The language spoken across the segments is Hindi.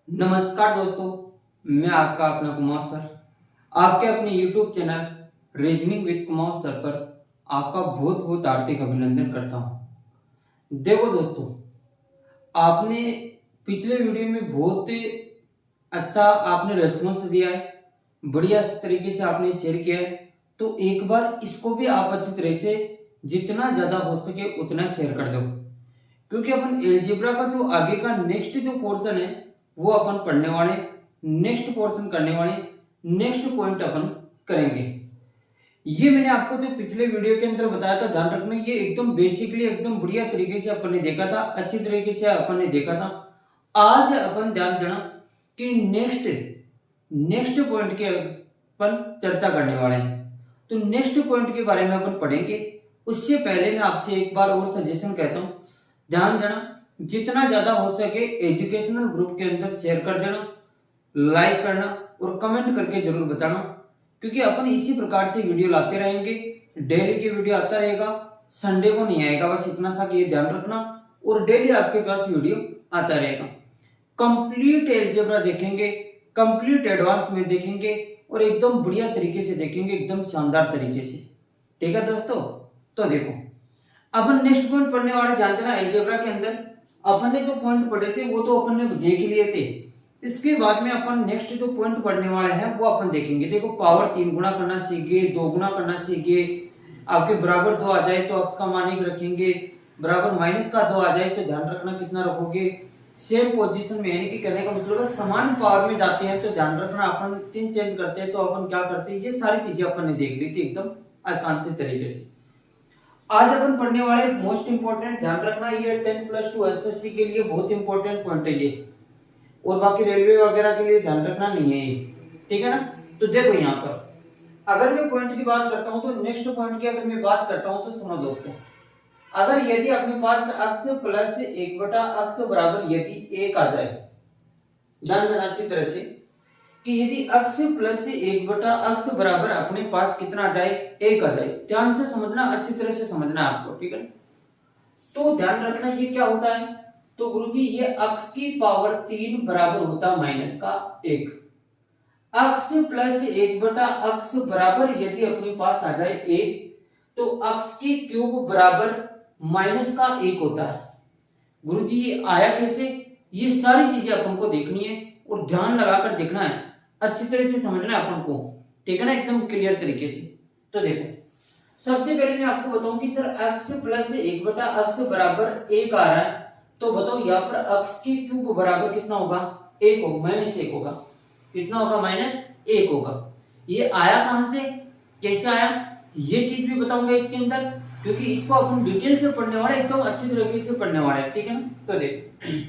नमस्कार दोस्तों, मैं आपका अपना कुमार सर आपके अपने YouTube channel reasoning with Kumar sir पर आपका बहुत बहुत हार्दिक अभिनंदन करता हूं। देखो दोस्तों, आपने पिछले वीडियो में बहुत ही अच्छा आपने रेस्पॉन्स दिया है, बढ़िया तरीके से आपने शेयर किया है। तो एक बार इसको भी आप अच्छी तरह से जितना ज़्यादा हो सके उतना शेयर कर दो, क्योंकि अपन एलजेब्रा का जो आगे का नेक्स्ट जो पोर्शन है वो अपन पढ़ने वाले, नेक्स्ट पोर्शन करने वाले, नेक्स्ट पॉइंट अपन करेंगे। ये मैंने आपको जो पिछले वीडियो के अंदर बताया था, ध्यान रखना, ये एकदम बेसिकली एकदम बढ़िया तरीके से अपन ने देखा था, अच्छी तरीके से अपन ने देखा था। आज अपन ध्यान देना कि नेक्स्ट पॉइंट के अपन चर्चा करने वाले हैं। तो नेक्स्ट पॉइंट के बारे में अपन पढ़ेंगे। उससे पहले मैं आपसे एक बार और सजेशन कहता हूं, ध्यान देना, जितना ज्यादा हो सके एजुकेशनल ग्रुप के अंदर शेयर कर देना, लाइक करना और कमेंट करके जरूर बताना, क्योंकि अपन इसी प्रकार से वीडियो लाते रहेंगे। डेली की वीडियो आता रहेगा, संडे को नहीं आएगा, बस इतना सा ये ध्यान रखना। और डेली आपके पास वीडियो आता रहेगा। कंप्लीट एल्जेब्रा देखेंगे, कंप्लीट एडवांस में देखेंगे और एकदम बढ़िया तरीके से देखेंगे, एकदम शानदार तरीके से। ठीक है दोस्तों, तो देखो अपन नेक्स्ट पॉइंट पढ़ने वाले, ध्यान देना, एल्जेब्रा के अंदर अपन ने जो पॉइंट पढ़े थे वो तो अपन ने देख लिए थे। इसके बाद में अपन नेक्स्ट जो पॉइंट पढ़ने वाले हैं वो अपन देखेंगे। देखो, पावर 3 गुना करना सीख गए, 2 गुना करना सीख गए, आपके बराबर 2 आ जाए तो अक्स का मान 1 रखेंगे, बराबर माइनस का 2 आ जाए तो ध्यान रखना कितना रखोगे, सेम पोजीशन में, यानी कि कहने का मतलब है समान पावर में जाते हैं तो ध्यान रखना अपन चिन्ह चेंज करते हैं तो अपन क्या करते हैं, ये सारी चीजें अपन ने देख ली थी एकदम आसान से तरीके से। आज अपन पढ़ने वाले मोस्ट इंपोर्टेंट, ध्यान रखना, ये 10+2 एसएससी के लिए बहुत इंपॉर्टेंट पॉइंट है ये, और बाकी रेलवे वगैरह के लिए ध्यान रखना नहीं है ये। ठीक है ना। तो देखो, यहाँ पर अगर मैं पॉइंट की बात करता हूं तो नेक्स्ट पॉइंट की अगर मैं बात करता हूं तो सुनो दोस्तों, अगर यदि अपने पास अक्स प्लस 1 बटा अक्स बराबर यदि 1 आ जाए, ध्यान देना अच्छी तरह से कि यदि अक्स प्लस 1 बटा अक्स बराबर अपने पास कितना आ जाए, 1 आ जाए, ध्यान से समझना, अच्छी तरह से समझना आपको। ठीक है, तो ध्यान रखना ये क्या होता है, तो गुरुजी ये अक्स की पावर 3 बराबर होता है माइनस का 1। अक्स प्लस 1 बटा अक्स बराबर यदि अपने पास आ जाए 1, तो अक्स की क्यूब बराबर माइनस का 1 होता है। गुरुजी ये आया कैसे, ये सारी चीजें अपन को देखनी है और ध्यान लगाकर देखना है, अच्छी तरह से समझना है अपन को। ठीक है ना, एकदम क्लियर तरीके से। तो देखो, सबसे पहले मैं आपको बताऊं कि सर x प्लस 1 बटा अक्स बराबर 1 आ रहा है, तो बताओ यहाँ पर अक्स की क्यूब बराबर कितना होगा, 1 होगा, माइनस 1 होगा, कितना होगा, माइनस 1 होगा। ये आया कहां से, कैसे आया, ये चीज भी बताऊंगा इसके अंदर, क्योंकि इसको अपन डिटेल से पढ़ने वाले, एकदम अच्छी तरीके से पढ़ने वाले। ठीक है ना।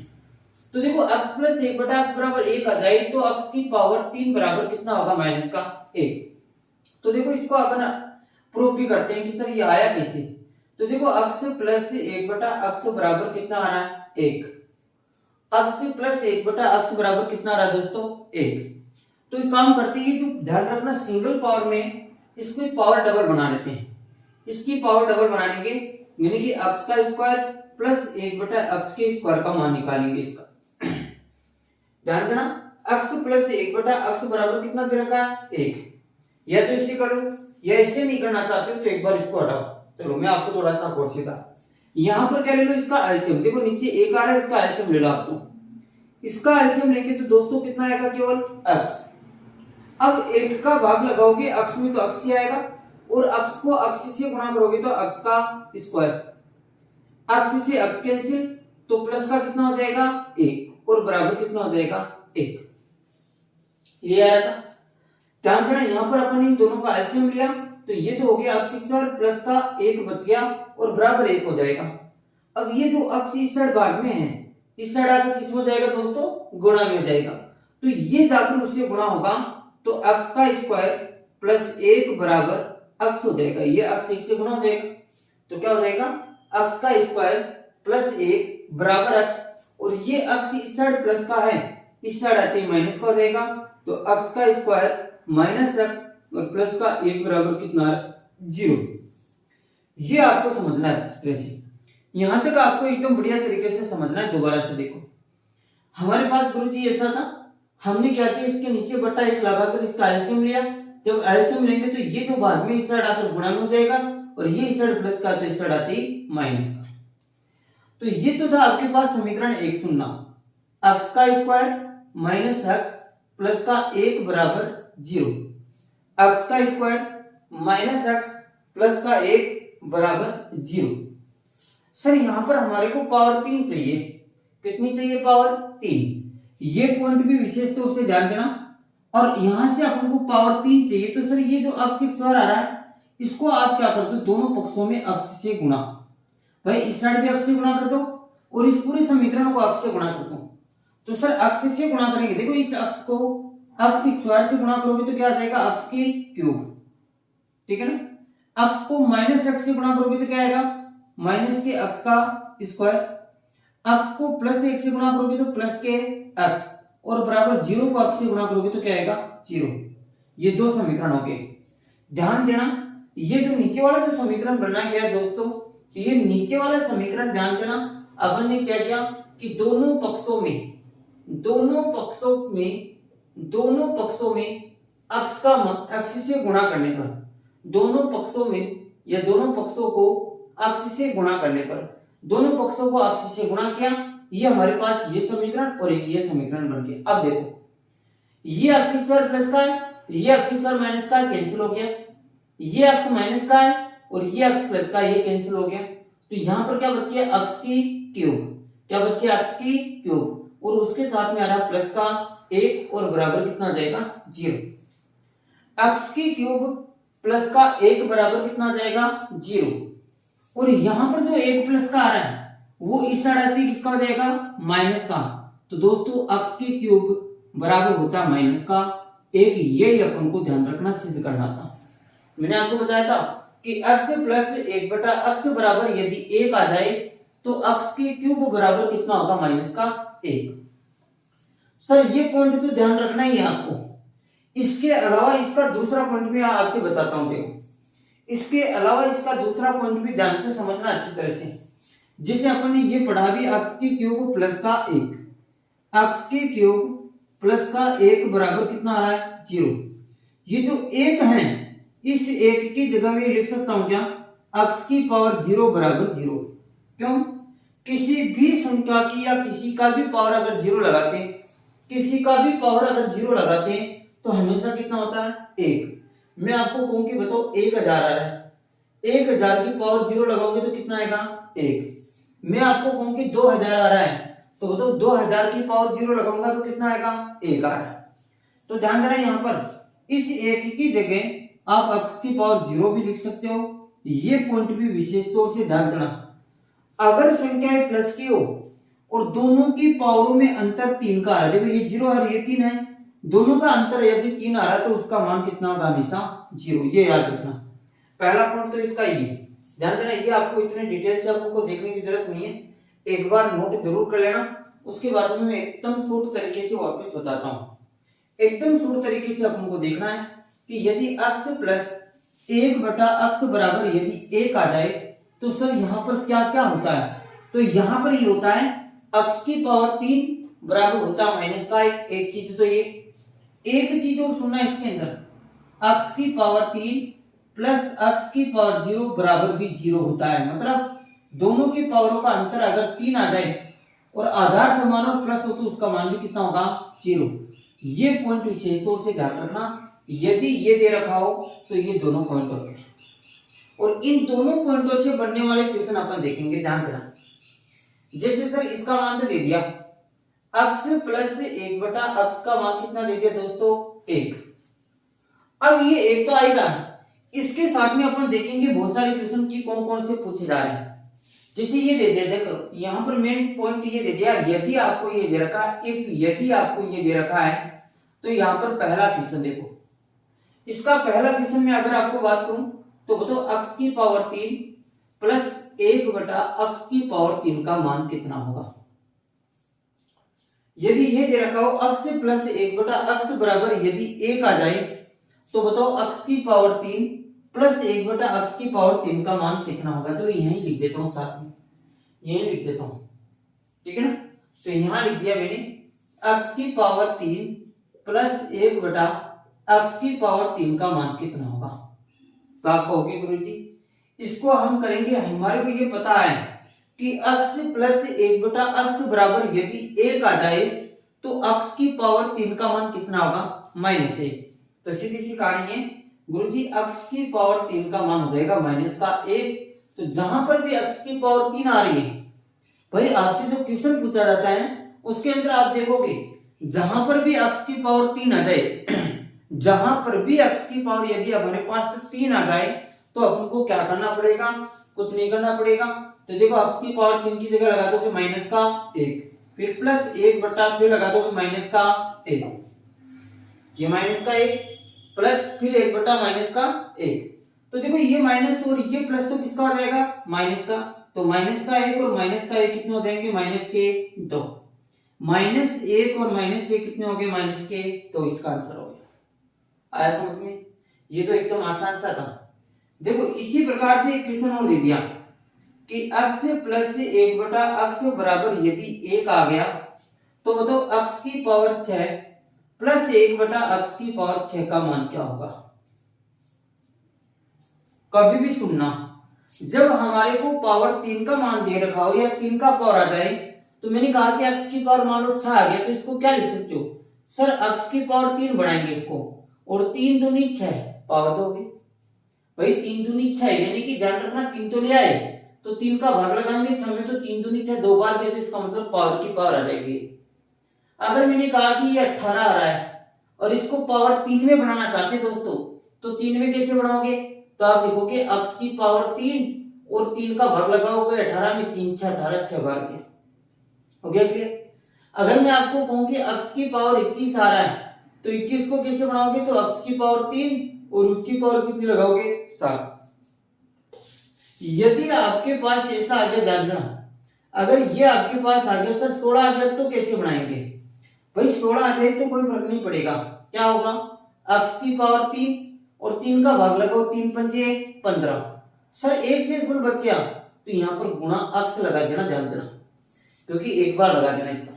तो देखो x प्लस 1 बटा अक्स बराबर 1 आ जाए तो अक्स की पावर 3 बराबर कितना होगा, माइनस का 1। तो देखो, इसको अपन प्रूफ भी करते हैं कि सर ये आया कैसे। तो देखो, अक्स प्लस 1 बटा अक्स बराबर कितना आ रहा है, 1। अक्स प्लस 1 बटा अक्स बराबर कितना आ रहा है दोस्तों, 1। तो एक काम करते हैं, जो ध्यान रखना, सिंगल पावर में इसको पावर डबल बना लेते हैं। इसकी पावर डबल बनाएंगे, यानी कि अक्स का स्क्वायर प्लस 1 बटा अक्स के स्क्वायर का मान निकालेंगे इसका। ध्यान देना, अक्स प्लस 1 बटा अक्स बराबर कितना दे रखा है, 1। या तो इसे करो या इसे नहीं करना चाहते हो तो एक बार इसको हटाओ। चलो मैं आपको थोड़ा सा और सीधा, यहां पर क्या ले लो, इसका एलसीएम। देखो नीचे 1 आ रहा है, इसका एलसीएम ले लो आप। तो इसका एलसीएम लेंगे तो दोस्तों कितना आएगा, केवल x। अब 1 का भाग लगाओगे x में तो x ही आएगा, और x को x से गुणा करोगे तो x का स्क्वायर, x से x कैंसिल, तो प्लस का कितना हो जाएगा, 1, और बराबर कितना हो जाएगा, 1। ये आ रहा था। ध्यान देना, यहां पर अपन इन दोनों का एलसीएम लिया तो ये तो हो गया अक्स स्क्वायर, प्लस का 1 बच गया और बराबर 1 हो जाएगा। अब ये जो अक्स इस साइड भाग में है, इस साइड आकर किस में हो जाएगा दोस्तों, गुणा में हो जाएगा। तो ये जाकर उससे गुणा होगा तो अक्स का स्क्वायर प्लस 1 बराबर अक्स हो जाएगा। ये अक्स 1 से गुणा हो जाएगा तो क्या हो जाएगा, अक्स का स्क्वायर प्लस 1 बराबर अक्स, और ये अक्स इस साइड प्लस का है, इस साइड आते ही माइनस का हो जाएगा, तो अक्स का स्क्वायर माइनस अक्स और प्लस का 1 बराबर कितना, 0। ये आपको समझना है इस तरह से। यहां तक आपको एकदम बढ़िया तरीके से समझना है। दोबारा से देखो, हमारे पास गुरुजी ऐसा था, हमने क्या किया, इसके नीचे बटा 1 लगाकर इसका एलसीएम लिया। जब एलसीएम लेंगे तो ये जो भाग में इस साइड आकर गुणा में हो जाएगा और ये इस साइड प्लस का तो इस साइड आती माइनस का। तो ये तो था आपके पास समीकरण 1 सुनना, x का स्क्वायर माइनस x प्लस का 1 बराबर 0। x का स्क्वायर माइनस x प्लस का 1 बराबर 0। सर यहां पर हमारे को पावर 3 चाहिए। कितनी चाहिए? पावर 3। ये पॉइंट भी विशेष तौर से ध्यान देना। और यहां से अपन को पावर 3 चाहिए, तो सर ये जो अक्ष स्क्वायर आ रहा है इसको आप क्या कर दो, दोनों पक्षों में अक्ष से गुणा। भाई इस साइड भी अक्ष से गुणा कर दो और इस पूरे समीकरण को अक्ष से गुणा कर दो। तो सर अक्ष से गुणा करेंगे, देखो इस अक्ष को अक्ष स्क्वायर से गुणा करोगे तो क्या आ जाएगा, अक्ष के क्यूब, ठीक है ना। अक्ष को माइनस एक्स से गुणा करोगे तो क्या आएगा, माइनस के अक्ष का स्क्वायर। अक्ष को प्लस 1 से गुणा करोगे तो प्लस के अक्ष, और बराबर 0 को अक्ष से गुणा करोगे तो क्या आएगा, 0। ये दो समीकरण हो गए। ध्यान देना, ये जो नीचे वाला जो समीकरण बनाया गया है दोस्तों, ये नीचे वाला समीकरण ध्यान देना, अपन ने क्या किया कि दोनों पक्षों में अक्ष का अक्ष से गुणा करने पर, दोनों पक्षों में या दोनों पक्षों को अक्ष से गुणा करने पर, दोनों पक्षों को अक्ष से गुणा किया, ये हमारे पास ये समीकरण और एक ये समीकरण बन गया। अब देखो ये अक्ष स्क्वायर प्लस का है, ये अक्ष स्क्वायर माइनस का है, कैंसिल हो गया। ये अक्ष माइनस का है और ये अक्ष प्लस का, ये कैंसिल हो गया। तो यहां पर क्या बच गया, अक्ष की क्यूब। क्या बच गया, अक्ष की क्यूब, और उसके साथ में आ रहा प्लस का 1 और बराबर कितना आ जाएगा, 0। अक्ष की क्यूब प्लस का 1 बराबर कितना आ जाएगा, 0। और यहां पर जो 1 प्लस का आ रहा है वो इस साइड आती है किसका हो जाएगा, माइनस का। तो दोस्तों अक्ष की क्यूब बराबर होता है माइनस का 1। यही अपन को ध्यान रखना, सिद्ध करना था। मैंने आपको बताया था कि अक्ष प्लस 1 बटा अक्ष बराबर यदि 1 आ जाए तो अक्ष की क्यूब बराबर कितना होगा, माइनस का 1। सर ये पॉइंट तो ध्यान रखना ही है आपको। इसके अलावा इसका दूसरा पॉइंट भी आपसे बताता हूं, देखो इसके अलावा इसका दूसरा पॉइंट भी ध्यान से समझना अच्छी तरह से। जैसे अपन ने ये पढ़ा भी, अक्ष की क्यूब प्लस का 1, अक्ष की क्यूब प्लस का 1 बराबर कितना आ रहा है, 0। ये जो 1 है इस 1 की जगह में लिख सकता हूं क्या, अक्ष की पावर 0 बराबर 0। क्यों, किसी भी संख्या की या किसी का भी पावर अगर 0 लगाते हैं, किसी का भी पावर अगर 0 लगाते हैं तो हमेशा कितना होता है, 1। मैं आपको कहूं कि बताओ 1000 आ रहा है, 1000 की पावर 0 लगाओगे तो कितना आएगा, 1। मैं आपको कहूं कि 2000 आ रहा है तो बताओ 2000 की पावर 0 लगाऊंगा तो कितना आएगा, 1 आ रहा है। तो ध्यान देना, यहां पर इस 1 की जगह आप अक्ष की पावर 0 भी लिख सकते हो। ये पॉइंट भी विशेष तौर से ध्यान देना। अगर संख्याएं प्लस की हो और दोनों की पावरों में अंतर 3 का आ रहा है, देखो ये 0 और ये 3 है, दोनों का अंतर यदि 3 आ रहा है तो उसका मान कितना होगा, हमेशा 0। ये याद रखना। पहला पॉइंट तो इसका ये ध्यान देना, ये आपको इतने डिटेल से आपको देखने की जरूरत नहीं है, एक बार नोट जरूर कर लेना। उसके बाद में मैं एकदम शॉर्ट तरीके से वापस बताता हूं। एकदम शॉर्ट तरीके से अपन को देखना है कि यदि अक्ष प्लस 1 बटा अक्ष बराबर यदि 1 आ जाए तो सर यहाँ पर क्या क्या होता है, तो यहाँ पर ये होता है अक्ष की पावर 3 बराबर होता है माइनस का 1। एक चीज तो ये, एक चीज और सुनना इसके अंदर, अक्ष की पावर 3 प्लस अक्ष की पावर 0 बराबर भी 0 होता है। मतलब दोनों की पावरों का अंतर अगर 3 आ जाए और आधार समान और प्लस हो तो उसका मान भी कितना होगा, 0। ये पॉइंट विशेष तौर से ध्यान रखना। यदि ये दे रखा हो तो ये दोनों पॉइंट होते हैं, और इन दोनों पॉइंटों से बनने वाले क्वेश्चन अपन देखेंगे, ध्यान देना। जैसे सर इसका मान तो दे दिया, अक्ष प्लस 1 बटा अक्ष का मान कितना दे दिया दोस्तों, 1। अब ये 1 तो आएगा, इसके साथ में अपन देखेंगे बहुत सारे क्वेश्चन की कौन कौन से पूछे जा रहे हैं। जैसे ये दे दिया, देखो यहाँ पर मेन पॉइंट ये दे दिया, यदि आपको ये दे रखा है, इफ यदि आपको ये दे रखा है तो यहाँ पर पहला क्वेश्चन देखो, इसका पहला क्वेश्चन में अगर आपको बात करूं तो बताओ अक्ष की पावर 3 प्लस 1 बटा अक्ष की पावर 3 का मान कितना होगा। यदि ये दे रखा हो अक्ष प्लस 1 बटा अक्ष बराबर यदि 1 आ जाए तो बताओ अक्ष की पावर 3 प्लस 1 बटा अक्ष की पावर 3 का मान कितना होगा। चलो यहीं लिख देता हूं, साथ में यहीं लिख देता हूं, ठीक है ना। तो यहां लिख दिया मैंने x की पावर 3 प्लस 1 बटा x की पावर 3 का मान कितना होगा। तो आप कहोगे गुरुजी इसको हम करेंगे, हमारे को ये पता है कि x प्लस 1 बटा x बराबर यदि 1 आ जाए तो x की पावर 3 का मान कितना होगा, -1। तो सीधी सी कहानी है गुरुजी x की पावर 3 का मान हो जाएगा -1। तो जहां पर भी x की पावर 3 आ रही है, भाई आपसे जो क्वेश्चन पूछा जाता है उसके अंदर आप देखोगे जहां पर भी x की पावर 3 आ जाए जहां पर भी x की पावर यदि हमारे पास 3 आ जाए तो अपन को क्या करना पड़ेगा, कुछ नहीं करना पड़ेगा। तो देखो x की पावर 3 की जगह लगा दोगे -1, फिर प्लस 1 बटा फिर लगा दोगे -1, ये -1 प्लस फिर 1 बटा -1। तो देखो ये माइनस और ये प्लस तो किसका हो जाएगा, माइनस का। तो -1 और -1 कितने हो जाएंगे, -2। -1 और -1 कितने हो गए, -के। तो इसका आंसर हो गया। आया समझ में? ये तो एकदम आसान सा था। देखो इसी प्रकार से एक क्वेश्चन और दे दिया कि x प्लस 1 बटा x बराबर यदि 1 आ गया तो बताओ x की पावर 6 प्लस 1 बटा x की पावर 6 का मान क्या होगा। कभी भी सुनना, जब हमारे को पावर 3 का मान दे रखा हो या 3 का पावर आ जाए तो मैंने कहा कि x की पावर मान लो 6 आ गया तो इसको क्या लिख सकते हो, सर x की पावर 3 बढ़ाएंगे इसको और 3 दूनी 6 पावर दोगे। भाई 3 दूनी 6 यानी कि ध्यान रखना 3 तो ले आए तो 3 का भाग लगाएंगे 6 में, तो 3 दूनी 6 दो बार गए तो इसका मतलब पावर की पावर आ जाएगी। अगर मैंने कहा कि ये 18 आ रहा है और इसको पावर 3 में बनाना चाहते दोस्तों तो 3 में कैसे बनाओगे, तो आप लिखोगे x की पावर 3 और 3 का भाग लगाओगे 18 में, 3 6 18, 6 बार गए। हो गया क्लियर? अगर मैं आपको कहूं कि x की पावर 21 आ रहा है तो 21 को कैसे बनाओगे, तो x की पावर 3 और उसकी पावर कितनी लगाओगे, 7। यदि आपके पास ऐसा आ गया, ध्यान देना अगर ये आपके पास आ गया सर 16 आ गया तो कैसे बनाएंगे, भाई 16 आ जाए तो कोई फर्क नहीं पड़ेगा, क्या होगा x की पावर 3 और 3 का भाग लगाओ, 3 पंजे 15। सर एक शेषफल बच गया तो यहाँ पर गुणा x लगा देना, ध्यान देना क्योंकि एक बार लगा देना इसका।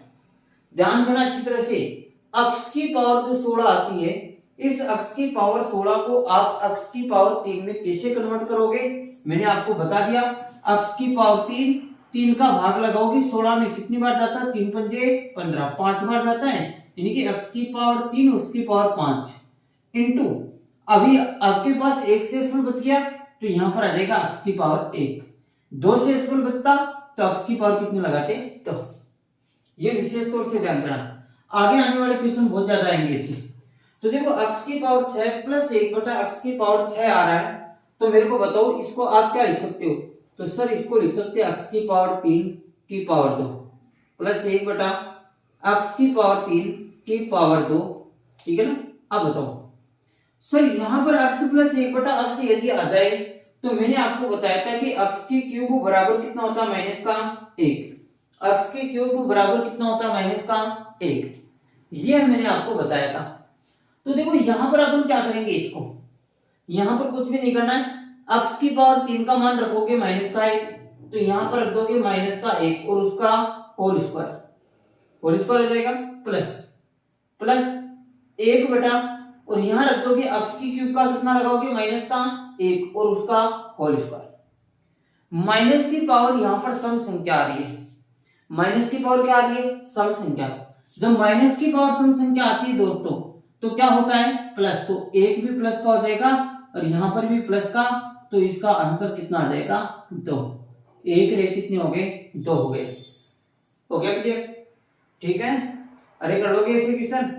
ध्यान देना अच्छी तरह से, x की पावर जो 16 आती है इस x की पावर 16 को आप x की पावर 3 में कैसे कन्वर्ट करोगे, मैंने आपको बता दिया। x की पावर 3 का भाग लगाओगे 16 में, कितनी बार जाता है, 3 पंजे 15, 5 बार जाता है, यानी कि x की पावर 3 उसकी पावर 5 इंटू अभी आपके पास एक शेषफल बच गया तो यहाँ पर आ जाएगा x की पावर 1। दो शेषफल बचता तो x की पावर कितनी लगाते, तो ये विशेष तौर से ध्यान रखना, आगे आने वाले क्वेश्चन बहुत ज्यादा आएंगे इसे। तो देखो x की पावर 6 प्लस 1 बटा x की पावर 6 आ रहा है तो मेरे को बताओ इसको आप क्या लिख सकते हो, तो सर इसको लिख सकते हैं x की पावर 3 की पावर 2 प्लस 1 बटा x की पावर 3 की पावर 2, ठीक है ना। अब बताओ सर यहाँ पर x प्लस 1 बटा x यदि आ जाए तो मैंने आपको बताया था कि x की क्यूब बराबर कितना होता है, -1। x की क्यूब बराबर कितना होता है, -1। ये मैंने आपको बताया था। तो देखो यहाँ पर अपन क्या करेंगे, इसको यहाँ पर कुछ भी नहीं करना है, x की पावर 3 का मान रखोगे -1, तो यहाँ पर रख दोगे -1 और उसका होल स्क्वायर हो जाएगा, प्लस 1 बटा और यहाँ रख दोगे x की क्यूब का कितना लगाओगे, -1 और उसका होल स्क्वायर। माइनस की पावर यहाँ पर सम संख्या आ रही है, माइनस की पावर क्या आ रही है, सम संख्या। जब माइनस की पावर सम संख्या आती है दोस्तों तो क्या होता है, प्लस, तो एक भी प्लस का हो जाएगा और यहाँ पर भी प्लस का, तो इसका आंसर कितना आ जाएगा, 2। एक रे कितने हो गए, 2 हो गए। हो गया क्लियर? ठीक है, अरे कर लोगे ऐसे क्वेश्चन।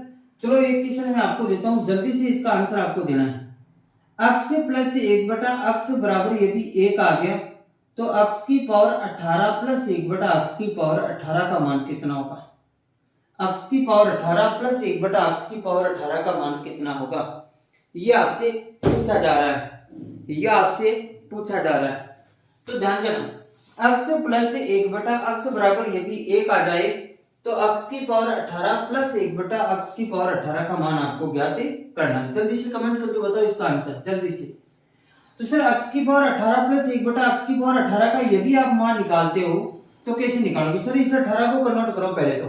चलो एक क्वेश्चन मैं आपको देता हूँ, जल्दी से इसका आंसर आपको देना है। x प्लस 1 बटा x बराबर यदि 1 आ गया तो x की पावर 18 प्लस 1 बटा x की पावर 18 का मान कितना होगा। x की पावर 18 प्लस 1 बटा x की पावर 18 का मान कितना होगा, ये आपसे पूछा जा रहा है, तो ध्यान देना x प्लस 1 बटा x बराबर यदि 1 आ जाए तो x की पावर 18 प्लस 1 बटा x की पावर 18 का मान आपको ज्ञात करना है। जल्दी से कमेंट करके बताओ इसका आंसर जल्दी से। तो सर x की पावर 18 प्लस 1 बटा x की पावर 18 का यदि आप मान निकालते हो तो कैसे निकालोगे, सर इस 18 को कन्वर्ट करो पहले, तो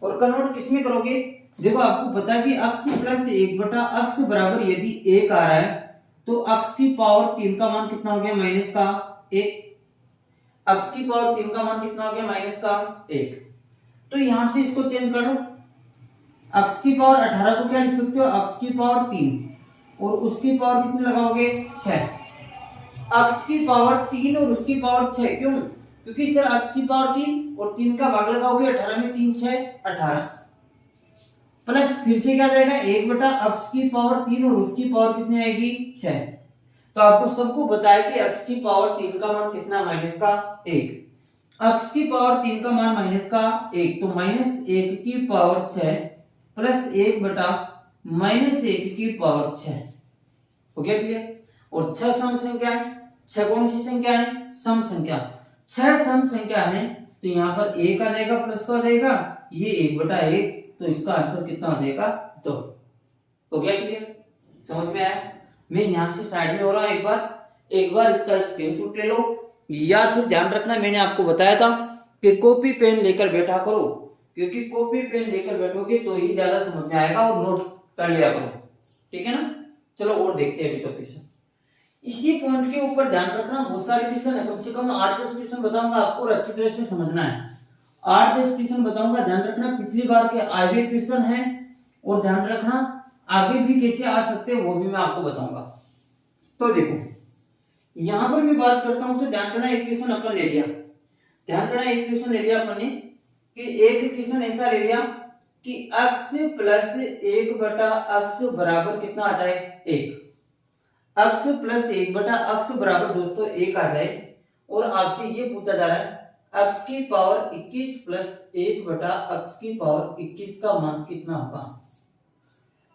और कन्वर्ट किस में करोगे? देखो आपको पता है कि अक्स प्लस 1 बटा अक्स बराबर यदि 1 आ रहा है तो अक्स की पावर 3 का मान कितना हो गया? माइनस का 1। अक्स की पावर 3 का मान कितना हो गया? माइनस का 1। तो यहां से इसको चेंज कर दो। अक्स की पावर 18 को क्या लिख सकते हो? अक्स की पावर 3 और उसकी पावर कितनी लगाओगे? 6। अक्स की पावर 3 और उसकी पावर 6, क्यों? क्योंकि सर अक्स की पावर 3 और 3 का भाग लगाओगे 18 में, 3 6 18 प्लस फिर से क्या जाएगा? 1 बटा अक्स की पावर 3 और उसकी पावर कितनी आएगी? 6। तो आपको सबको बताया कि अक्स की पावर 3 का मान कितना? माइनस का 1। अक्स की पावर 3 का मान माइनस का 1, तो माइनस 1 की पावर 6 प्लस 1 बटा माइनस 1 की पावर 6। हो गया क्लियर? और 6 सम संख्या है। 6 कौन सी संख्या है? सम संख्या। 6 सम संख्या है तो यहाँ पर 1 आ जाएगा प्लस का आ जाएगा, ये 1 बटा 1, तो इसका आंसर कितना हो जाएगा? 2। हो गया क्लियर? समझ में आया? मैं यहाँ से साइड में हो रहा हूँ, एक बार इसका स्क्रीनशॉट ले लो, या फिर ध्यान रखना मैंने आपको बताया था कि कॉपी पेन लेकर बैठा करो, क्योंकि कॉपी पेन लेकर बैठोगे तो ही ज्यादा समझ में आएगा, और नोट कर लिया करो, ठीक है ना? चलो और देखते हैं अभी तो क्वेश्चन। इसी पॉइंट के ऊपर ध्यान रखना, बहुत सारे क्वेश्चन है, कम से कम 8-10 क्वेश्चन बताऊंगा आपको और अच्छी तरह से समझना है। 8-10 क्वेश्चन बताऊंगा, ध्यान रखना पिछली बार के आए हुए क्वेश्चन है, और ध्यान रखना आगे भी कैसे आ सकते हैं वो भी मैं आपको बताऊंगा। तो देखो यहां पर मैं बात करता हूं, तो ध्यान देना एक क्वेश्चन अपन ले लिया, ध्यान देना एक क्वेश्चन ले लिया अपन ने, कि एक क्वेश्चन ऐसा ले लिया कि अक्स प्लस 1 बटा अक्स बराबर कितना आ जाए? 1। अक्स प्लस 1 बटा अक्स बराबर दोस्तों 1 आ जाए, और आपसे ये पूछा जा रहा है अक्स की पावर 21 प्लस 1 बटा अक्स की पावर 21 का मान कितना होगा?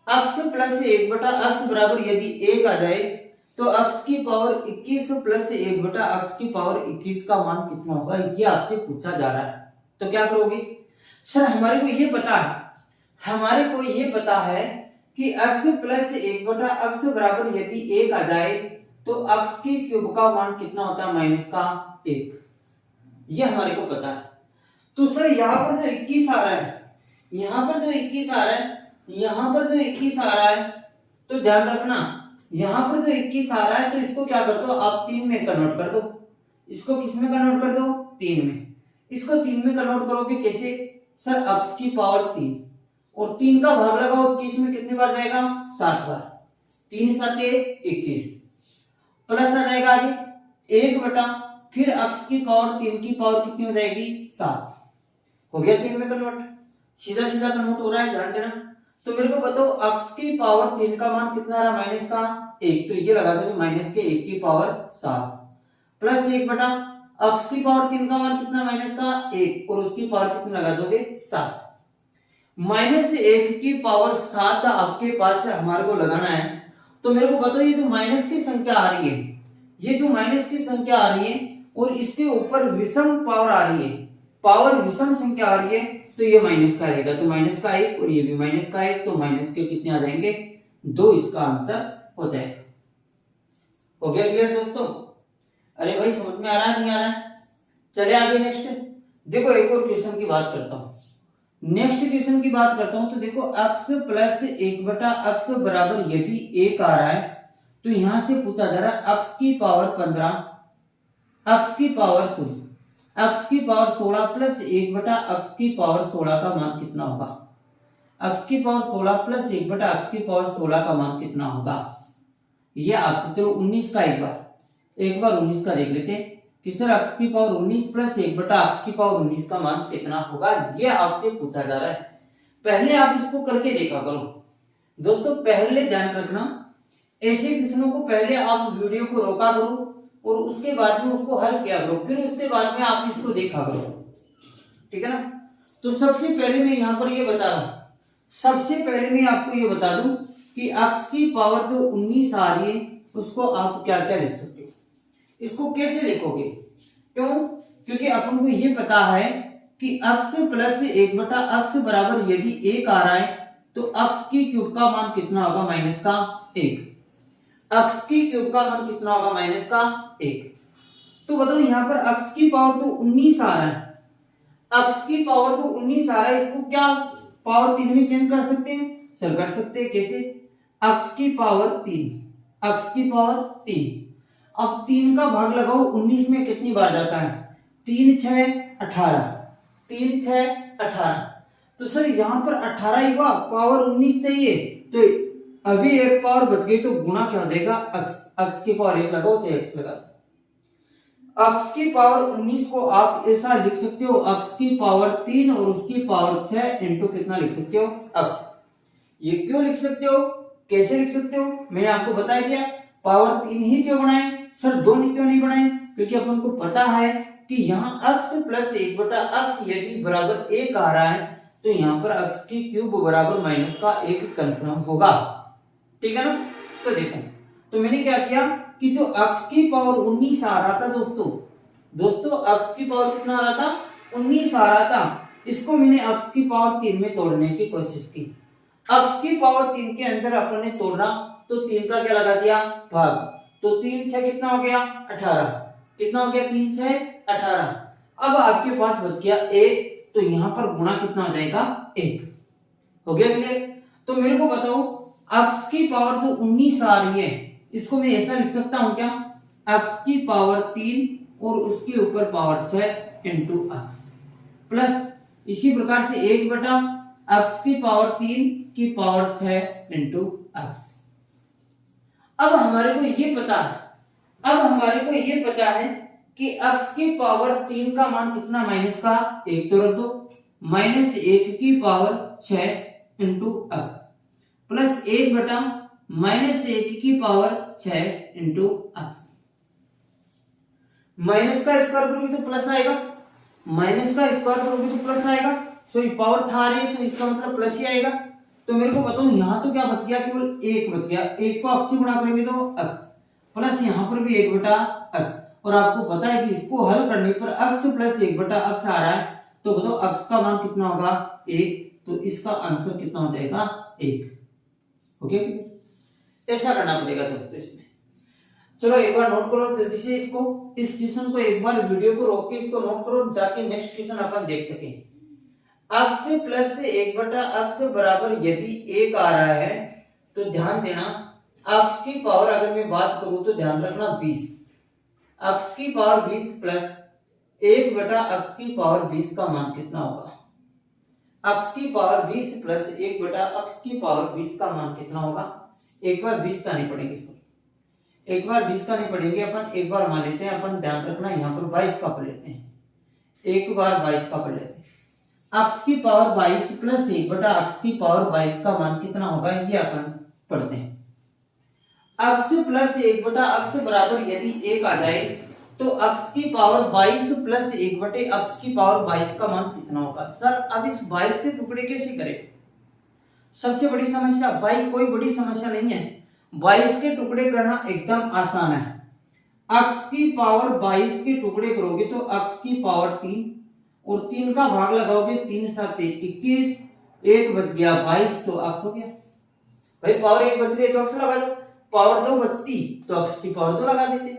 अक्स प्लस 1 बटा अक्स बराबर यदि 1 आ जाए तो अक्स की पावर 21 प्लस 1 बटा अक्स की पावर 21 का मान कितना होगा, ये आपसे पूछा जा रहा है। तो क्या करोगे? सर हमारे को ये पता है कि अक्स प्लस 1 बटा अक्स बराबर यदि 1 आ जाए तो अक्स की क्यूब का मान कितना होता है? माइनस का 1। ये हमारे को पता है। तो सर यहाँ पर जो 21 आ रहा है, यहाँ पर जो 21 आ रहा है, यहाँ पर जो 21 आ रहा है, तो ध्यान रखना यहाँ पर जो 21 आ रहा है तो इसको क्या कर दो आप? 3 में कन्वर्ट कर दो। इसको किस में कन्वर्ट कर दो? 3 में। इसको 3 में कन्वर्ट करोगे कैसे? सर अक्स की पावर 3 और 3 का भाग लगाओ 21 में, कितनी बार जाएगा? 7 बार। 3 7 21 प्लस आ जाएगा आगे 1 बटा फिर अक्स की पावर 3 की पावर कितनी हो जाएगी? 7। हो गया 3 में कन्वर्ट, सीधा सीधा कन्वर्ट हो रहा है, ध्यान देना। तो मेरे को बताओ अक्स की पावर 3 का मान कितना आ रहा? माइनस का 1, तो ये लगा दोगे माइनस के 1 की पावर 7 प्लस 1 बटा अक्स की पावर 3 का मान कितना? माइनस का 1 और उसकी पावर कितनी लगा दोगे? 7। माइनस 1 की पावर 7 आपके पास है, हमारे को लगाना है। तो मेरे को बताओ ये जो माइनस की संख्या आ रही है, ये जो माइनस की संख्या आ रही है और इसके ऊपर विषम पावर आ रही है, पावर विषम संख्या आ रही है, तो ये माइनस का रहेगा, तो माइनस का 1 और ये भी माइनस का 1, तो माइनस के कितने आ जाएंगे? 2 इसका आंसर हो जाएगा। हो गया क्लियर दोस्तों? अरे भाई समझ में आ रहा है नहीं आ रहा है? चले आगे नेक्स्ट। देखो एक और क्वेश्चन की बात करता हूं, नेक्स्ट क्वेश्चन की बात करता हूं। तो देखो अक्स प्लस 1 बटा अक्स बराबर यदि 1 आ रहा है तो यहां से पूछा जा रहा है अक्स की पावर 15, अक्स की पावर 16 प्लस 1 बटा अक्स की पावर 16 का मान कितना होगा? अक्स की पावर 16 प्लस 1 बटा अक्स की पावर 16 का मान कितना होगा? ये आपसे चलो 19 का एक बार 19 का देख लेते हैं कि सर अक्स की पावर 19 प्लस 1 बटा अक्स की पावर 19 का मान कितना होगा, ये आपसे पूछा जा रहा है। पहले आप इसको करके देखा करो दोस्तों, पहले ध्यान रखना ऐसे क्वेश्चनों को पहले आप वीडियो को रोका करो और उसके बाद में उसको हल किया करो, फिर उसके बाद में आप इसको देखा करो, ठीक है ना? तो सबसे पहले मैं यहाँ पर ये बता रहा हूं, सबसे पहले मैं आपको ये बता दूं कि अक्स की पावर जो 19 आ रही है उसको आप क्या क्या लिख सकते हो, इसको कैसे लिखोगे? क्यों? क्योंकि अपन को ये पता है कि अक्स प्लस 1 बटा अक्स बराबर यदि 1 आ रहा है तो अक्स की क्यूब का मान कितना होगा? माइनस का 1। अक्स की क्यूब का मान कितना होगा? माइनस का 1। तो बताओ यहाँ पर अक्स की पावर तो 19 आ रहा है, अक्स की पावर तो 19 आ रहा है, इसको क्या पावर 3 में चेंज कर सकते हैं सर? कर सकते हैं। कैसे? अक्स की पावर 3, अक्स की पावर 3। अब 3 का भाग लगाओ 19 में कितनी बार जाता है? 3 6 18, 3 6 18। तो सर यहाँ पर 18 ही हुआ, पावर 19 चाहिए, तो अभी एक पावर बच गई, तो गुणा क्या हो जाएगा? अक्स, अक्स की पावर 1 लगाओ चाहे एक्स लगा। अक्स की पावर 19 को आप ऐसा लिख सकते हो, अक्स की पावर 3 और उसकी पावर 6 इंटू कितना लिख सकते हो? अक्स। ये क्यों लिख सकते हो, कैसे लिख सकते हो, मैंने आपको बता दिया। पावर 3 ही क्यों बनाए सर, 2 क्यों नहीं बनाए? क्योंकि अपन को पता है कि यहाँ अक्स प्लस 1 बटा अक्स यदि बराबर 1 आ रहा है, तो यहाँ पर अक्स की क्यूब बराबर माइनस का 1 कंफर्म होगा। ठीक है ना? तो देखो, तो मैंने क्या किया कि जो अक्स की पावर 19 आ रहा था दोस्तों अक्स की पावर कितना आ रहा था? 19 आ रहा था। इसको मैंने अक्स की पावर 3 में तोड़ने की कोशिश की। अक्स की पावर 3 के अंदर अपन ने तोड़ना, तो 3 का क्या लगा दिया? भाग। तो 3 6 कितना हो गया? 18। कितना हो गया? 3 6 18। अब आपके पास बच गया 1, तो यहाँ पर गुणा कितना हो जाएगा? 1। हो गया क्लियर? तो मेरे को बताओ, अक्स की पावर तो 19 आ रही है, इसको मैं ऐसा लिख सकता हूं क्या? अक्स की पावर 3 और उसके ऊपर पावर 6 इंटू अक्स, प्लस इसी प्रकार से 1 बटा अक्स की पावर 3 की पावर 6 इंटू अक्स। अब हमारे को ये पता है कि अक्स की पावर 3 का मान कितना? माइनस का 1 तो रख दो, माइनस 1 की पावर 6 इंटू अक्स, प्लस 1 बटा माइनस 1 की पावर 6 इंटू अक्स। माइनस का स्क्वायर करोगे तो प्लस आएगा, माइनस का स्क्वायर करोगे तो प्लस आएगा। सॉरी, पावर था रही है तो इसका मतलब प्लस ही आएगा। तो मेरे को बताओ यहाँ तो क्या बच गया? केवल 1 बच गया। 1 को अक्स से गुणा करेंगे तो अक्स, प्लस यहाँ पर भी 1 बटा अक्स। और आपको पता है कि इसको हल करने पर अक्स प्लस 1 बटा अक्स आ रहा है, तो बताओ अक्स का मान कितना होगा? 1। तो इसका आंसर कितना हो जाएगा? 1। ओके, ऐसा करना पड़ेगा दोस्तों इसमें। चलो एक बार नोट करो जल्दी से इसको, इस क्वेश्चन को एक बार वीडियो को रोक के इसको नोट करो, ताकि नेक्स्ट क्वेश्चन अपन देख सकें। अक्स प्लस 1 बटा अक्स बराबर यदि 1 आ रहा है, तो ध्यान देना अक्स की पावर अगर मैं बात करूं तो ध्यान रखना 20। अक्स की पावर 20 प्लस 1 बटा अक्स की पावर 20 का मान कितना होगा? अक्स की पावर 20 प्लस 1 बटा अक्स की पावर 20 का मान कितना होगा? एक बार 20 का नहीं पढ़ेंगे सर, एक बार 20 का नहीं पढ़ेंगे अपन, एक बार मान लेते हैं अपन, ध्यान रखना यहाँ पर 22 का पढ़ लेते हैं, एक बार 22 का पढ़ लेते हैं। अक्स की पावर 22 प्लस 1 बटा अक्स की पावर 22 का मान कितना होगा, ये अपन पढ़ते हैं। अक्स प्लस 1 बटा अक्स बराबर यदि 1 आ जाए, तो अक्स की पावर 22 प्लस 1 बटे अक्स की पावर 22 का मान कितना होगा? सर अब इस 22 के टुकड़े कैसे करें? सबसे बड़ी समस्या भाई, कोई बड़ी समस्या नहीं है, 22 के टुकड़े करना एकदम आसान है। अक्स की पावर 22 के टुकड़े करोगे तो अक्स की पावर 3 और 3 का भाग लगाओगे, 3 7 21, 1 बच गया 22, तो अक्स हो गया। भाई पावर 1 बच रही है तो अक्स लगा दो, पावर 2 बचती तो अक्स की पावर 2 लगा देते।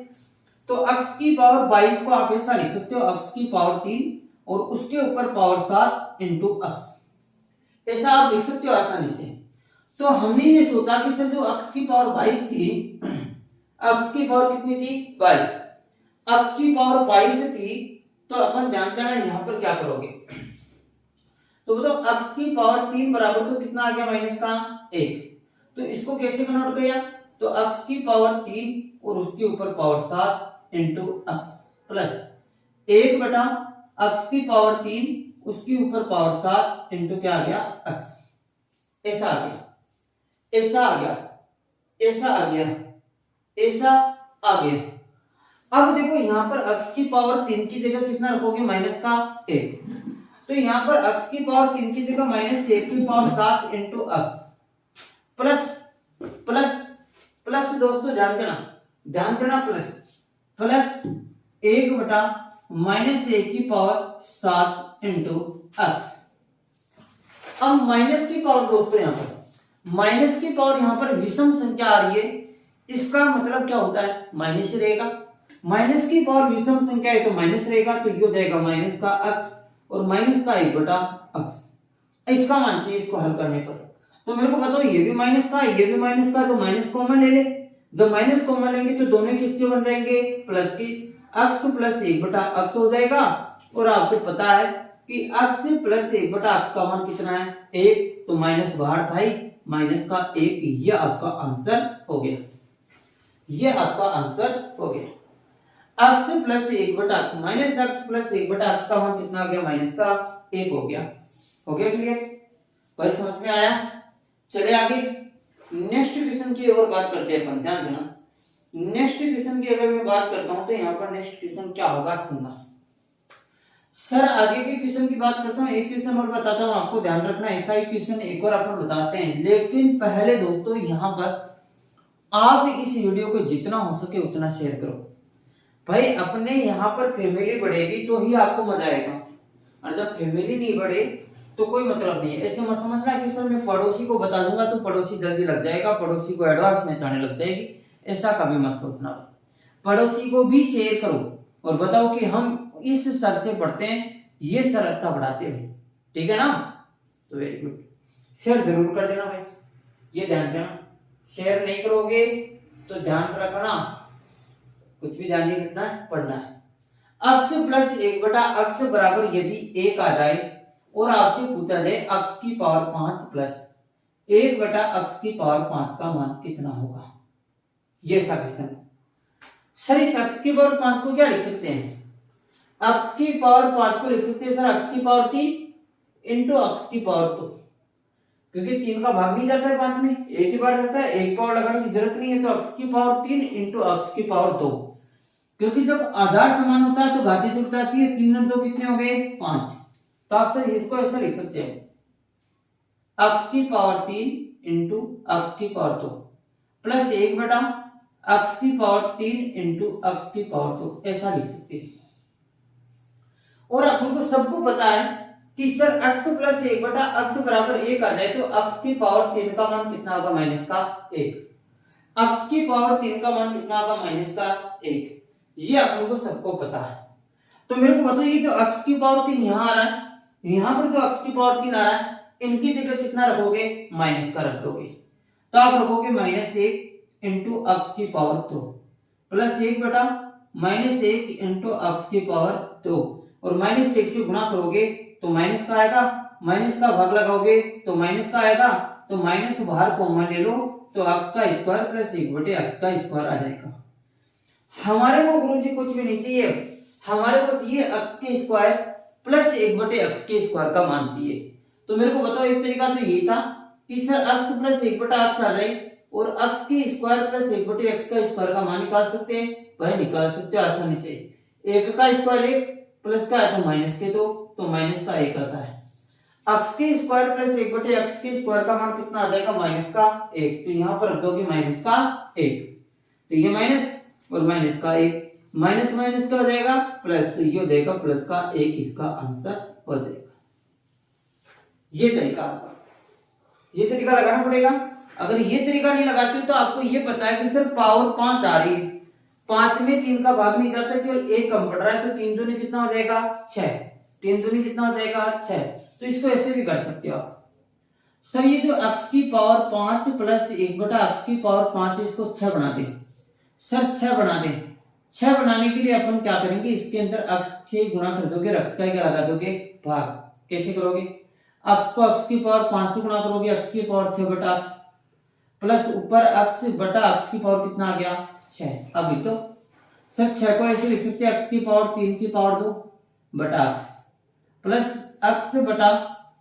तो अक्स की पावर 22 को आप ऐसा लिख सकते हो, अक्स की पावर 3 और उसके ऊपर पावर 7 इंटू अक्स, ऐसा आप लिख सकते हो आसानी से। तो हमने ये सोचा कि सर जो अक्स की पावर 22 थी, अक्स की पावर कितनी थी? 22। अक्स की पावर 22 थी, तो अपन ध्यान देना यहाँ पर क्या करोगे, तो बताओ अक्स की पावर 3 बराबर तो कितना आ गया? माइनस का 1। तो इसको कैसे कन्वर्ट किया? तो अक्स की पावर 3 और उसके ऊपर पावर 7 इंटू अक्स, प्लस 1 बटा अक्स की पावर 3 उसके ऊपर पावर 7 इंटू क्या आ गया? अक्स। ऐसा आ गया, ऐसा आ गया, ऐसा आ गया, ऐसा आ गया। अब देखो यहाँ पर अक्स की पावर 3 की जगह कितना रखोगे? माइनस का 1। तो यहाँ पर अक्स की पावर 3 की जगह माइनस 1 की पावर 7 इंटू अक्स, प्लस प्लस प्लस दोस्तों ध्यान देना प्लस 1 बटा माइनस 1 की पावर 7 इंटू अक्स। अब माइनस की पावर दोस्तों, यहाँ पर माइनस की पावर यहाँ पर विषम संख्या आ रही है, इसका मतलब क्या होता है? माइनस रहेगा। माइनस की पावर विषम संख्या है तो माइनस रहेगा, तो ये हो जाएगा माइनस का अक्स और माइनस का 1/x। इसका मान चाहिए इसको हल करने पर। तो मेरे को बताओ ये भी माइनस का ये भी माइनस का, तो माइनस कॉमन ले ले। जब माइनस कॉमन लेंगे तो दोनों किसके बन जाएंगे, प्लस की। x प्लस 1/x हो जाएगा। और आपको पता है कि x प्लस 1/x का मान कितना है, 1। तो माइनस बाहर था ही, माइनस का 1। ये आपका आंसर हो गया, ये आपका आंसर हो गया। x plus 1/x minus x plus 1/x का मान कितना आ गया, माइनस का 1 हो गया। हो गया क्लियर भाई, समझ में आया। चले आगे नेक्स्ट क्वेश्चन की और बात करते हैं अपन, ध्यान देना। नेक्स्ट क्वेश्चन की अगर मैं बात करता हूं तो यहाँ पर नेक्स्ट क्वेश्चन क्या होगा सुनना। सर आगे के क्वेश्चन की बात करता हूँ, एक क्वेश्चन और बताता हूँ आपको, ध्यान रखना। ऐसा ही क्वेश्चन एक और अपन बताते हैं, लेकिन पहले दोस्तों यहाँ पर आप इस वीडियो को जितना हो सके उतना शेयर करो भाई। अपने यहाँ पर फैमिली बढ़ेगी तो ही आपको मजा आएगा, और जब फैमिली नहीं बढ़े तो कोई मतलब नहीं है। ऐसे मत समझना कि सर मैं पड़ोसी को बता दूंगा तो पड़ोसी जल्दी लग जाएगा, पड़ोसी को एडवांस में आने लग जाएगी, ऐसा कभी मत सोचना। पड़ोसी को भी शेयर करो और बताओ कि हम इस सर से पढ़ते हैं, ये सर अच्छा पढ़ाते हैं, ठीक है ना। तो वेरी गुड, शेयर जरूर कर देना भाई, ये ध्यान देना। शेयर नहीं करोगे तो ध्यान रखना, कुछ भी ध्यान नहीं रखना है, पढ़ना है। x प्लस 1/x बराबर यदि 1 आ जाए और आपसे पूछा जाए x की पावर 5 प्लस 1/x की पावर 5 का मान कितना होगा, ये सा क्वेश्चन। सर इस x की पावर 5 को क्या लिख सकते हैं, x की पावर 5 को लिख सकते हैं सर x की पावर 3 इंटू x की पावर 2, क्योंकि 3 का भाग नहीं जाता है 5 में, एक ही बार जाता है, एक पावर लगाने की जरूरत नहीं है। तो x की पावर 3 इंटू x की पावर 2, क्योंकि जब आधार समान होता है तो घातीय जुड़ता है, 3 और 2 कितने हो गए, 5। तो आप सर इसको ऐसा लिख सकते हैं x की पावर 3 इंटू x की पावर 2 प्लस 1/x की पावर 3 इंटू x की पावर 2, ऐसा लिख सकते हैं। और अपन को सबको पता है कि सर x प्लस 1/x बराबर 1 आ जाए तो x की पावर 3 का मान कितना होगा, माइनस का 1। x की पावर 3 का मान कितना होगा, माइनस का 1। ये अपन को सबको पता है। तो मेरे को बताओ ये जो x की पावर 3 यहाँ आ रहा है, यहाँ पर जो x की पावर 3 आ रहा है, इनकी जगह कितना रखोगे, माइनस का रख दोगे। तो आप रखोगे -1 इंटू x की पावर 2 प्लस 1/-1 इंटू x की पावर 2, और -1 से गुणा करोगे तो माइनस का आएगा, माइनस का भाग लगाओगे तो माइनस का आएगा, तो माइनस बाहर कॉमन ले लो तो x का स्क्वायर प्लस 1/x का स्क्वायर आ जाएगा। हमारे को गुरुजी कुछ भी नहीं चाहिए, हमारे को चाहिए x के स्क्वायर प्लस 1/x के स्क्वायर का मान चाहिए। तो मेरे को बताओ, एक तरीका तो ये था कि सर x प्लस 1/x आ जाए और x के स्क्वायर प्लस 1/x का स्क्वायर का मान निकाल सकते हैं भाई, निकाल सकते हो आसानी से। 1 का स्क्वायर 1 प्लस का है तो माइनस के 2, तो माइनस का 1 आता है। x के स्क्वायर प्लस 1/x के स्क्वायर का मान कितना आ जाएगा, माइनस का 1। तो यहाँ पर रख दोगे माइनस का 1, तो ये माइनस और माइनस का 1, माइनस माइनस का हो जाएगा प्लस, तो ये हो जाएगा प्लस का 1, इसका आंसर हो जाएगा। ये तरीका ये तरीका लगाना पड़ेगा। अगर ये तरीका नहीं लगाते तो आपको ये पता है कि सर पावर 5 आ रही है, 5 में 3 का भाग नहीं जाता, केवल 1 कम पड़ रहा है, तो 3 दूनी कितना हो जाएगा, 6। 3 दूनी कितना हो जाएगा, 6। तो इसको ऐसे भी कर सकते हो आप। सर ये जो x की पावर 5 प्लस 1/x की पावर 5 है, इसको 6 बना दें सर, 6 बना दें। 6 बनाने के लिए अपन क्या करेंगे, इसके अंदर x से गुणा कर दोगे, x का क्या लगा दोगे, भाग। कैसे करोगे, x को x की पावर 5 से गुणा करोगे, x की पावर 6/x प्लस ऊपर x बटा x की पावर कितना आ गया, 6। अब लिख दो सर, 6 को ऐसे लिख सकते हैं x की पावर 3 की पावर 2 बटा x प्लस x बटा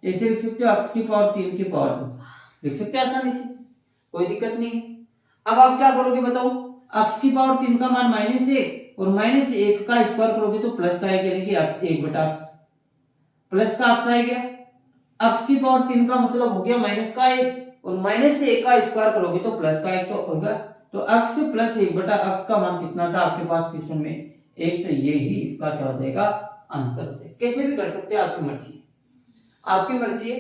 ऐसे लिख सकते हो x की पावर 3 की पावर 2, लिख सकते हैं आसानी से, कोई दिक्कत नहीं है। अब आप क्या करोगे बताओ, x की पावर 3 का मान -1 और -1 का स्क्वायर करोगे तो प्लस का आएगा, यानी कि 1/x प्लस का x आएगा। x की पावर 3 का मतलब हो गया माइनस का 1 और -1 का स्क्वायर करोगे तो प्लस का 1 तो होगा। तो x प्लस 1/x का मान कितना था आपके पास क्वेश्चन में, 1। तो ये ही इसका क्या हो जाएगा, आंसर हो जाएगा। कैसे भी कर सकते हैं, आपकी मर्जी, आपकी मर्जी है।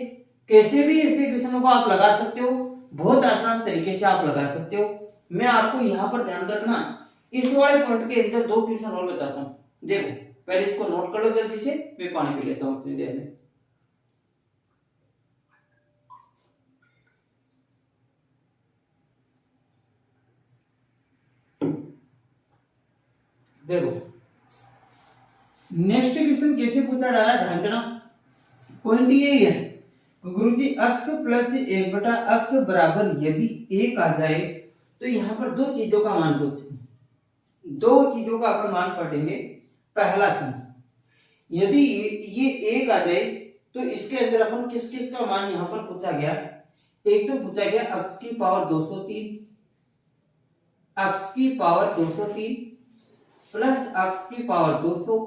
कैसे भी ऐसे क्वेश्चनों को आप लगा सकते हो, बहुत आसान तरीके से आप लगा सकते हो। मैं आपको यहाँ पर ध्यान रखना, इस वाले पॉइंट के अंदर 2 क्वेश्चन और बताता हूँ। देखो पहले इसको नोट कर लो जल्दी से, मैं पानी पी लेता हूँ अपनी देर में। देखो नेक्स्ट क्वेश्चन कैसे पूछा जा रहा है, ध्यान देना। पॉइंट ये है गुरुजी x प्लस 1/x बराबर यदि 1 आ जाए तो यहाँ पर दो चीजों का मान पूछेंगे, दो चीजों का अपन मान पढ़ेंगे। पहला सुन, यदि ये 1 आ जाए तो इसके अंदर अपन किस किस का मान यहाँ पर पूछा गया। एक तो पूछा गया x की पावर 203, x की पावर 203 प्लस x की पावर 200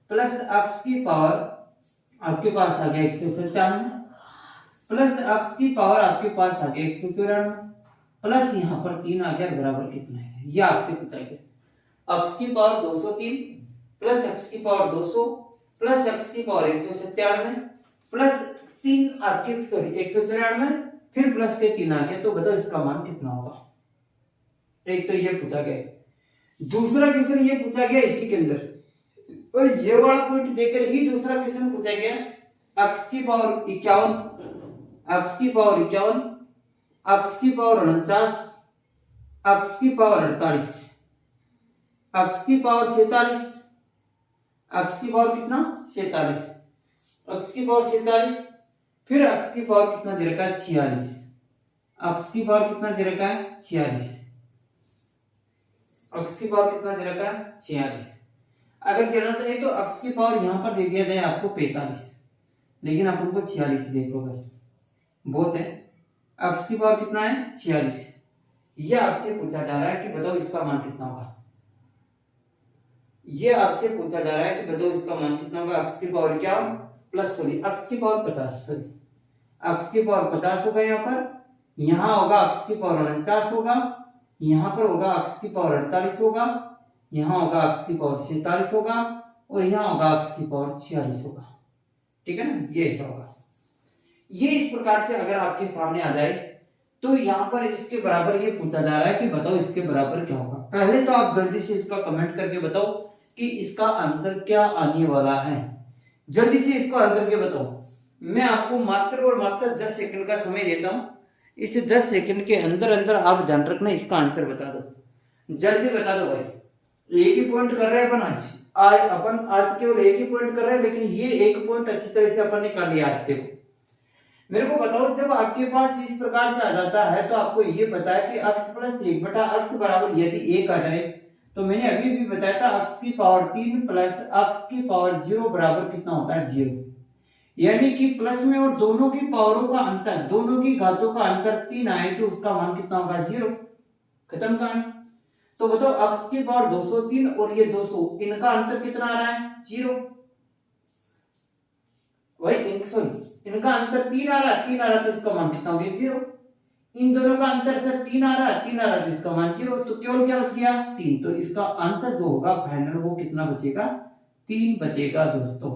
प्लस x की पावर आपके पास आ गया 197 प्लस x की पावर आपके पास आ गया 194 प्लस यहाँ पर 3 आ गया बराबर कितना है, ये आपसे पूछा गया। x की पावर 203 प्लस x की पावर 200 प्लस x की पावर 197 प्लस 3 आपके सॉरी 194 फिर प्लस के 3 आ गया, तो बताओ इसका मान कितना होगा। एक तो ये पूछा गया। दूसरा क्वेश्चन ये पूछा गया इसी के अंदर, और ये वाला पॉइंट देकर ही दूसरा क्वेश्चन पूछा गया। x की पावर 51, x की पावर 51, x की पावर 49, x की पावर 48, x की पावर 47, x की पावर कितना 47, x की पावर 47 फिर x की पावर कितना दे रखा है 46, x की पावर कितना दे रखा है 46, x की पावर कितना दे रखा है 46। अगर देना चाहिए तो x की पावर यहाँ पर दे दिया जाए आपको 45, लेकिन आप उनको 46 देख लो बस, बहुत है। x की पावर कितना है 46, ये आपसे पूछा जा रहा है कि बताओ इसका मान कितना होगा। ये आपसे पूछा जा रहा है कि बताओ इसका मान कितना होगा। x की पावर क्या प्लस सॉरी x की पावर 50, सॉरी x की पावर 50 होगा, यहाँ होगा x की पावर 49 होगा, यहाँ पर होगा x की पावर 48 होगा, यहाँ होगा x की पावर 47 होगा और यहाँ होगा x की पावर 46 होगा। ठीक है ना, ये ऐसा होगा। ये इस प्रकार से अगर आपके सामने आ जाए तो यहाँ पर इसके बराबर ये पूछा जा रहा है कि बताओ इसके बराबर क्या होगा। पहले तो आप जल्दी से इसका कमेंट करके बताओ कि इसका आंसर क्या आने वाला है, जल्दी से इसको हल करके बताओ। मैं आपको मात्र और मात्र 10 सेकंड का समय देता हूँ, इस 10 सेकंड के अंदर अंदर आप ध्यान रखना, इसका आंसर बता दो, जल्दी बता दो भाई। एक ही पॉइंट कर रहे हैं अपन आज अपन आज केवल एक ही पॉइंट कर रहे हैं, लेकिन ये एक पॉइंट अच्छी तरह से अपन ने कर लिया। देखो मेरे को बताओ, जब आपके पास इस प्रकार से आ जाता है तो आपको ये पता है कि x प्लस 1/x बराबर यदि 1 आ जाए तो मैंने अभी भी बताया था x की पावर 3 प्लस x की पावर 0 बराबर कितना होता है 0, यानी कि प्लस में और दोनों की पावरों का अंतर, दोनों की घातों का अंतर 3 आए तो उसका मान कितना होगा 0। खत्म कहानी। तो बताओ x की पावर 203 और ये 200, इनका अंतर कितना आ रहा है 0, वही सॉरी इनका अंतर 3 आ रहा है, 3 आ रहा तो इसका मान कितना हो गया 0। इन दोनों का अंतर सर 3 आ रहा है, 3 आ रहा तो इसका मान 0, तो केवल क्या बच गया 3। तो इसका आंसर जो होगा फाइनल वो कितना बचेगा 3 बचेगा दोस्तों।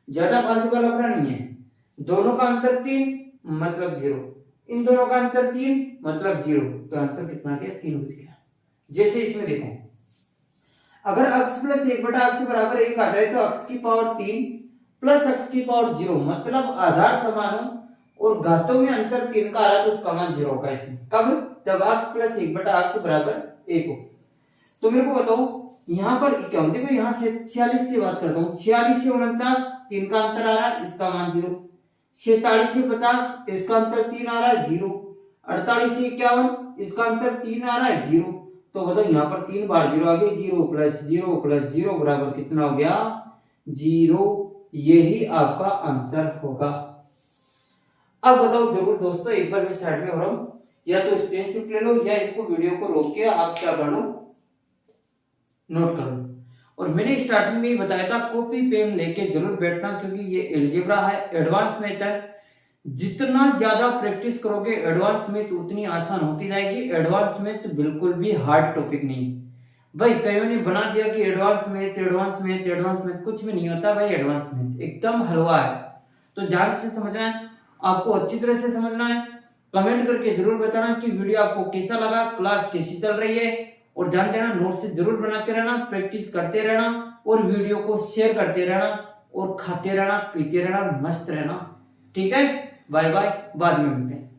ज्यादा फालतू का लफड़ा नहीं है, दोनों का अंतर 3 मतलब 0, इन दोनों का अंतर 3 मतलब 0, तो आंसर कितना गया 3 बच गया। जैसे इसमें देखो, अगर x प्लस 1/x बराबर 1 आ जाए तो x की पावर 3 प्लस x की पावर 0 मतलब आधार समान हो और घातों में अंतर 3 का आ रहा तो उसका मान 0 होगा इसमें। कब? जब x प्लस 1/x बराबर 1 हो। तो मेरे को बताओ यहाँ पर क्या होता है, देखो यहाँ से 46 की बात करता हूँ, 46 से 49 3 का अंतर आ रहा है, इसका मान 0। 47 से 50 इसका अंतर 3 आ रहा है 0। 48 से 51 इसका अंतर 3 आ रहा है 0। तो बताओ यहाँ पर 3 बार 0 आ गए, 0 प्लस 0 प्लस 0 बराबर कितना हो गया 0। यही आपका आंसर होगा। अब बताओ जरूर दोस्तों, एक बार मैं साइड में हो रहा हूं, या तो स्क्रीन शिफ्ट ले लो या इसको वीडियो को रोक के आप क्या कर लो नोट कर लो। और मैंने स्टार्टिंग में ही बताया था कॉपी पेन लेके जरूर बैठना, क्योंकि ये अलजेब्रा है, एडवांस मैथ है। जितना ज्यादा प्रैक्टिस करोगे एडवांस मैथ उतनी आसान होती जाएगी। एडवांस मैथ बिल्कुल भी हार्ड टॉपिक नहीं भाई। कईयों ने बना दिया कि advance math advance math advance math, कुछ भी नहीं होता भाई। एडवांस मैथ एकदम हलवा है, तो ध्यान से समझना है, आपको अच्छी तरह से समझना है। कमेंट करके जरूर बताना कि वीडियो आपको कैसा लगा, क्लास कैसी चल रही है, और ध्यान देना नोट्स जरूर बनाते रहना, प्रैक्टिस करते रहना और वीडियो को शेयर करते रहना और खाते रहना, पीते रहना, मस्त रहना। ठीक है, बाय बाय, बाद में मिलते हैं।